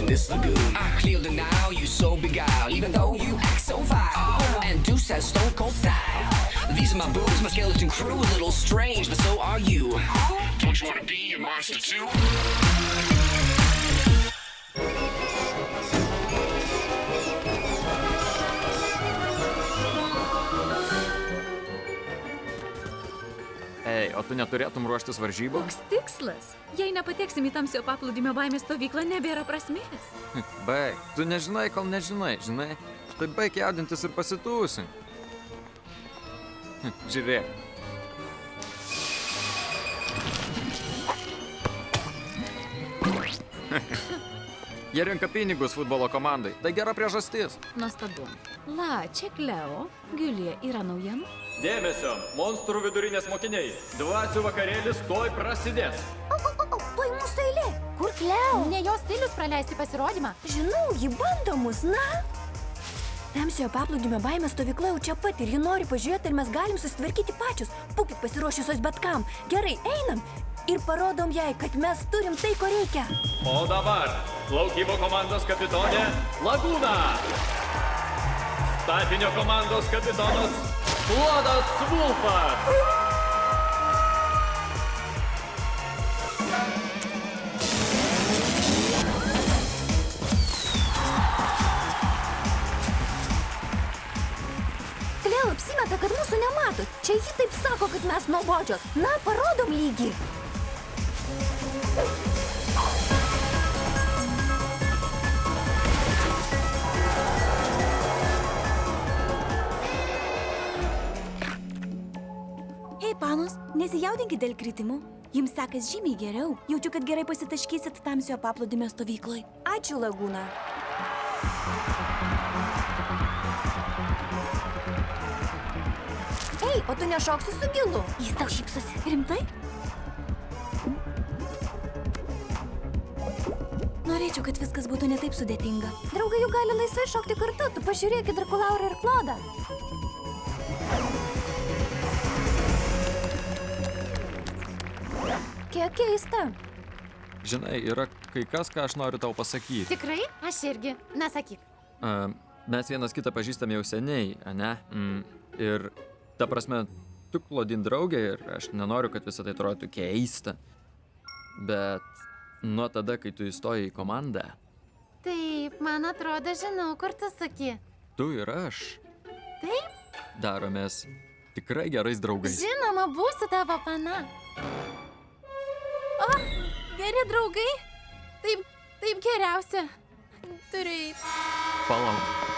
this lagoon. I clear the Nile, you so beguiled, even though you act so vile. And Deuce has stone cold style. These are my boobs, my skeleton crew, a little strange, but so are you. Don't you wanna be a monster too? Ei, o tu neturėtum ruoštis varžybų? Koks tikslas? Jei nepateksim į tamsiojo paplūdimio baimės stovyklą, nebėra prasmės. Baik, tu nežinai, kol nežinai, žinai? Tai baik jaudintis ir pasitūsi. Žiūrėk. Jie renka pinigus futbolo komandai. Tai gera priežastis. Nuostabu. La, čia Kleo. Giulija, yra naujienų? Dėmesio, monstrų vidurinės mokiniai. Dvasių vakarėlis tuoj prasidės. Tuoj mūsų eilė. Kur Kleo? Ne jos stilius praleisti pasirodymą. Žinau, ji bando mus, na. Tamsiojo paplūdimio baimės stovykla jau čia pat ir ji nori pažiūrėti, ar mes galim susitvarkyti pačius. Būkit pasiruošusios bet kam. Gerai, einam ir parodom jai, kad mes turim tai, ko reikia. O dabar plaukimo komandos kapitonė Lagūna. Statinio komandos kapitonas Klodas Vulfas. Kleo apsimeta, kad mūsų nemato. Čia ji taip sako, kad mes nuobodžios. Na, parodom lygį. Hei, panos, nesijaudinkit dėl kritimų. Jums sekas žymiai geriau. Jaučiu, kad gerai pasitaškysit tamsiojo paplūdimio stovykloj. Ačiū, Lagūna. Ei, o tu nešoksi su Gilu? Jis tau šypsosi. Rimtai? Norėčiau, kad viskas būtų netaip sudėtinga. Draugai juk gali laisvai šokti kartu. Tu pažiūrėk į Drakulaurą ir Klodą. Kiek keista. Žinai, yra kai kas, ką aš noriu tau pasakyti. Tikrai? Aš irgi. Na, sakyk. Mes vienas kitą pažįstam jau seniai, ane? Ir, ta prasme, tu Klodin draugė ir aš nenoriu, kad visą tai atrodytų keista. Bet nuo tada, kai tu įstojai į komandą... Taip, man atrodo, žinau, kur tu saky. Tu ir aš. Taip? Daromės tikrai gerais draugais. Žinoma, būsiu tavo pana. O, geri draugai? Taip geriausia. Turiu eiti. Palauk.